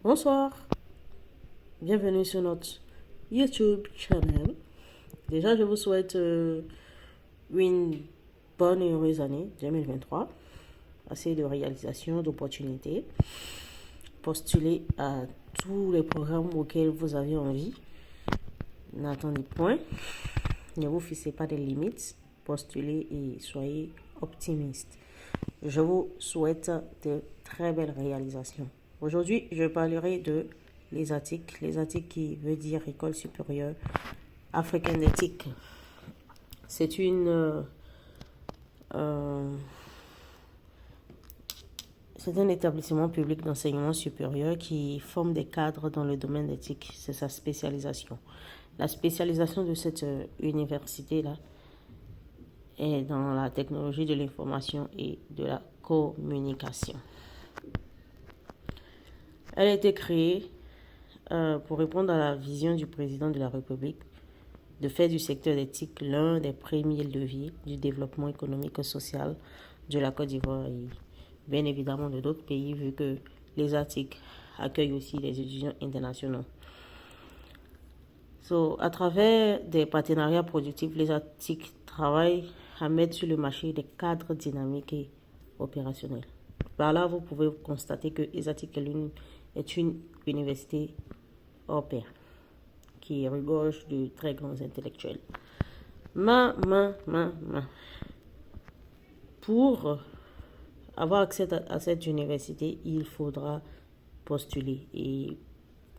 Bonsoir, bienvenue sur notre YouTube channel. Déjà, je vous souhaite une bonne et heureuse année 2023. Assez de réalisations, d'opportunités. Postulez à tous les programmes auxquels vous avez envie. N'attendez point. Ne vous fixez pas de limites. Postulez et soyez optimistes. Je vous souhaite de très belles réalisations. Aujourd'hui, je parlerai de l'ESATIC. L'ESATIC qui veut dire École supérieure africaine d'éthique. C'est c'est un établissement public d'enseignement supérieur qui forme des cadres dans le domaine d'éthique. C'est sa spécialisation. La spécialisation de cette université-là est dans la technologie de l'information et de la communication. Elle a été créée pour répondre à la vision du président de la République de faire du secteur d'éthique l'un des premiers leviers du développement économique et social de la Côte d'Ivoire et bien évidemment de d'autres pays, vu que les ATIC accueillent aussi des étudiants internationaux. À travers des partenariats productifs, les ATIC travaillent à mettre sur le marché des cadres dynamiques et opérationnels. Par là, vous pouvez constater que ESATIC est une université hors pair qui regorge de très grands intellectuels. Pour avoir accès à cette université, il faudra postuler. Et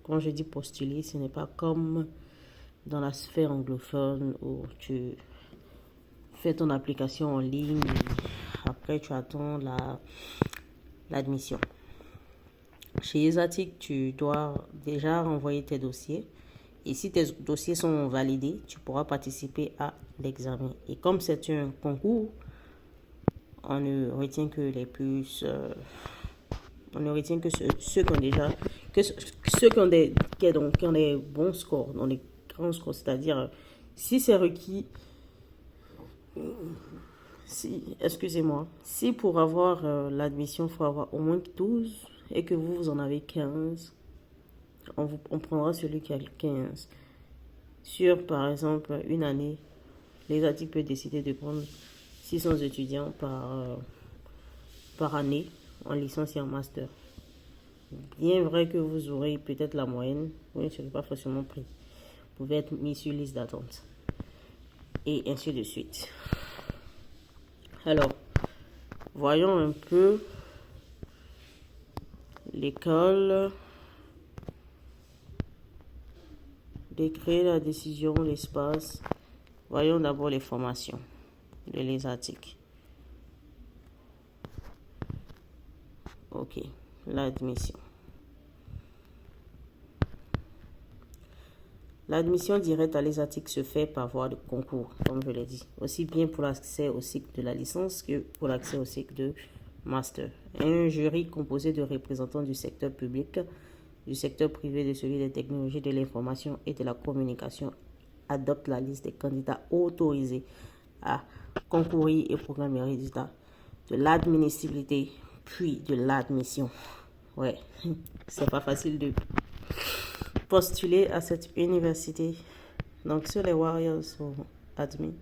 quand je dis postuler, ce n'est pas comme dans la sphère anglophone où tu fais ton application en ligne et après tu attends l'admission. Chez ESATIC, tu dois déjà renvoyer tes dossiers. Et si tes dossiers sont validés, tu pourras participer à l'examen. Et comme c'est un concours, on ne retient que les plus... on ne retient que ceux qui ont déjà... Que ceux qui ont des bons scores, dans des grands scores. C'est-à-dire, si c'est requis... Si pour avoir l'admission, il faut avoir au moins 12 et que vous en avez 15, on prendra celui qui a 15. Sur, par exemple, une année, les ATIC peuvent décider de prendre 600 étudiants par année en licence et en master. Bien vrai que vous aurez peut-être la moyenne, vous ne serez pas forcément pris. Vous pouvez être mis sur liste d'attente. Et ainsi de suite. Alors, voyons un peu l'école, décret, la décision, l'espace. Voyons d'abord les formations de l'ESATIC. Ok, l'admission. L'admission directe à l'ESATIC se fait par voie de concours, comme je l'ai dit, aussi bien pour l'accès au cycle de la licence que pour l'accès au cycle de master. Un jury composé de représentants du secteur public, du secteur privé, de celui des technologies de l'information et de la communication adopte la liste des candidats autorisés à concourir et programme les résultats de l'admissibilité puis de l'admission. Ouais, c'est pas facile de postuler à cette université. Donc, seuls les Warriors sont admis.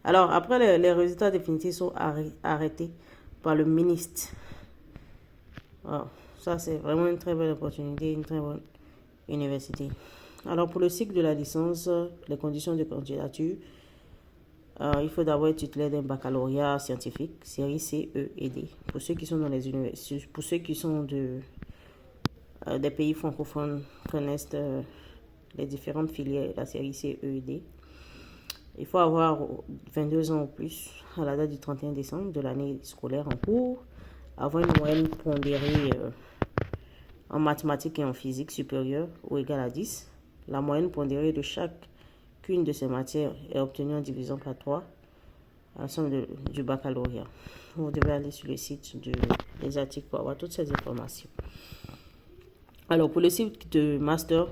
Alors, après, les résultats définitifs sont arrêtés par le ministre. Alors, ça, c'est vraiment une très belle opportunité, une très bonne université. Alors, pour le cycle de la licence, les conditions de candidature, il faut d'abord être titulaire d'un baccalauréat scientifique, série C, E et D. Pour ceux qui sont dans les universités, pour ceux qui sont des pays francophones, connaissent les différentes filières, la série C, E et D. Il faut avoir 22 ans ou plus à la date du 31 décembre de l'année scolaire en cours, avoir une moyenne pondérée en mathématiques et en physique supérieure ou égale à 10. La moyenne pondérée de chacune de ces matières est obtenue en divisant par 3 à la somme du baccalauréat. Vous devez aller sur le site des articles pour avoir toutes ces informations. Alors, pour le cycle de master,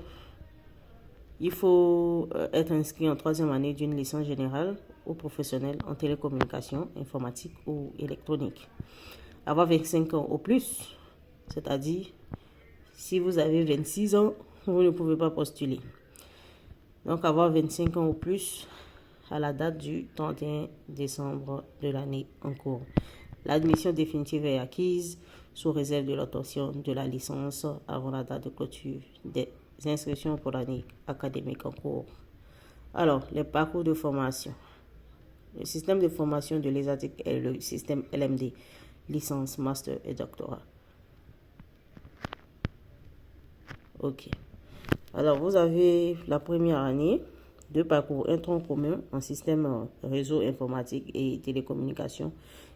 il faut être inscrit en troisième année d'une licence générale ou professionnelle en télécommunication, informatique ou électronique. Avoir 25 ans au plus, c'est-à-dire Si vous avez 26 ans, vous ne pouvez pas postuler. Donc, avoir 25 ans ou plus à la date du 31 décembre de l'année en cours. L'admission définitive est acquise sous réserve de l'obtention de la licence avant la date de clôture des inscriptions pour l'année académique en cours. Alors, les parcours de formation. Le système de formation de l'ESATIC est le système LMD, licence, master et doctorat. Ok. Alors, vous avez la première année de parcours, un tronc commun en système réseau informatique et télécommunications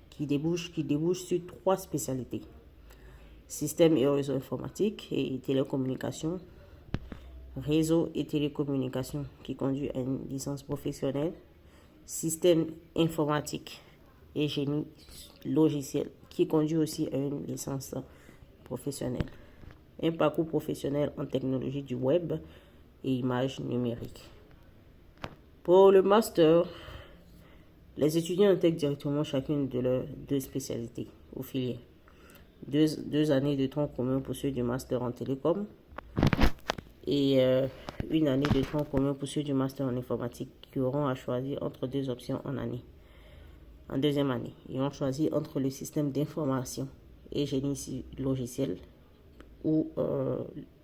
qui débouche sur 3 spécialités. Système et réseau informatique et télécommunications, réseau et télécommunications qui conduit à une licence professionnelle, système informatique et génie logiciel qui conduit aussi à une licence professionnelle. Un parcours professionnel en technologie du web et images numériques. Pour le master, les étudiants intègrent directement chacune de leurs 2 spécialités ou filières. 2 années de tronc commun pour ceux du master en télécom et 1 année de tronc commun pour ceux du master en informatique qui auront à choisir entre 2 options en année. En deuxième année, ils ont choisi entre le système d'information et génie logiciel ou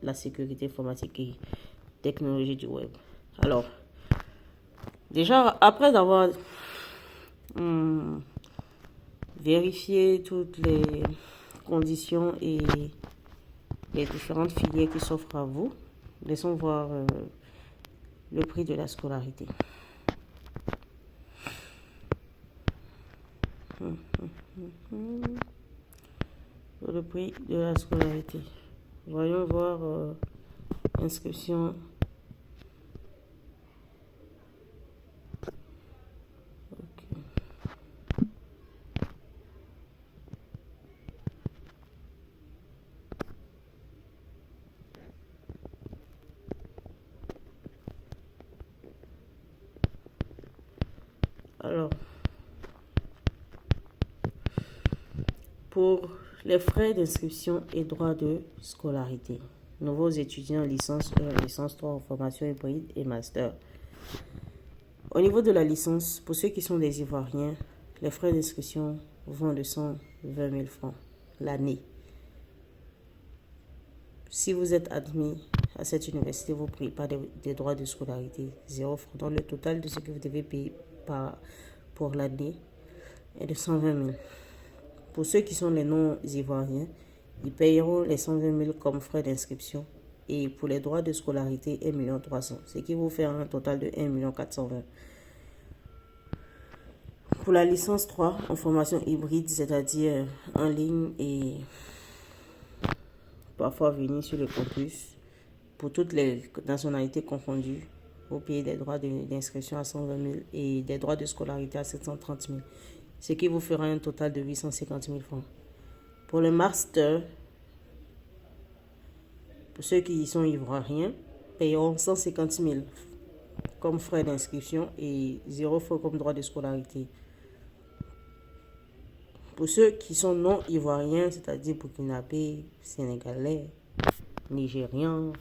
la sécurité informatique et technologie du web. Alors, déjà, après avoir vérifié toutes les conditions et les différentes filières qui s'offrent à vous, laissons voir le prix de la scolarité. Le prix de la scolarité. Voyons voir inscription. Okay. Alors, pour les frais d'inscription et droits de scolarité, nouveaux étudiants licence 1, licence 3 en formation hybride et master. Au niveau de la licence, pour ceux qui sont des Ivoiriens, les frais d'inscription vont de 120 000 francs l'année. Si vous êtes admis à cette université, vous ne payez pas des droits de scolarité, 0 francs. Donc le total de ce que vous devez payer pour l'année est de 120 000. Pour ceux qui sont les non-ivoiriens, ils payeront les 120 000 comme frais d'inscription. Et pour les droits de scolarité, 1 300 000, ce qui vous fait un total de 1 420 000. Pour la licence 3, en formation hybride, c'est-à-dire en ligne et parfois venir sur le campus, pour toutes les nationalités confondues, vous payez des droits d'inscription à 120 000 et des droits de scolarité à 730 000. Ce qui vous fera un total de 850 000 francs. Pour le master, pour ceux qui sont ivoiriens, payeront 150 000 comme frais d'inscription et 0 francs comme droit de scolarité. Pour ceux qui sont non ivoiriens, c'est-à-dire burkinabés, sénégalais, nigériens,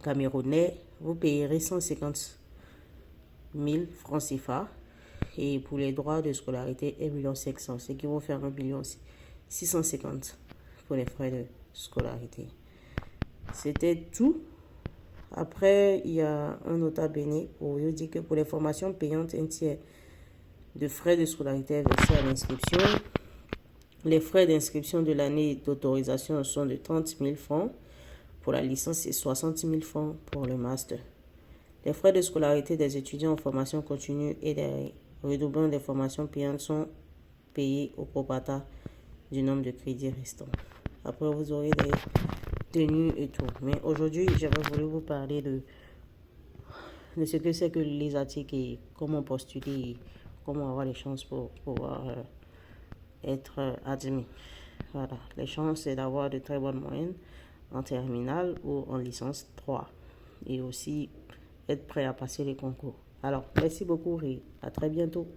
camerounais, vous payerez 150 000 francs CFA. Et pour les droits de scolarité, 1 500 000, ce qui vont faire 1 650 000 pour les frais de scolarité. C'était tout. Après, il y a un nota bene pour vous dire que pour les formations payantes, un tiers de frais de scolarité versés à l'inscription. Les frais d'inscription de l'année d'autorisation sont de 30 000 francs pour la licence et 60 000 francs pour le master. Les frais de scolarité des étudiants en formation continue et des redoublants des formations payantes sont payés au propata du nombre de crédits restants. Après, vous aurez des tenues et tout. Mais aujourd'hui, j'avais voulu vous parler de ce que c'est que l'ESATIC et comment postuler et comment avoir les chances pour pouvoir être admis. Voilà. Les chances, c'est d'avoir de très bonnes moyennes en terminale ou en licence 3. Et aussi être prêt à passer les concours. Alors, merci beaucoup et à très bientôt.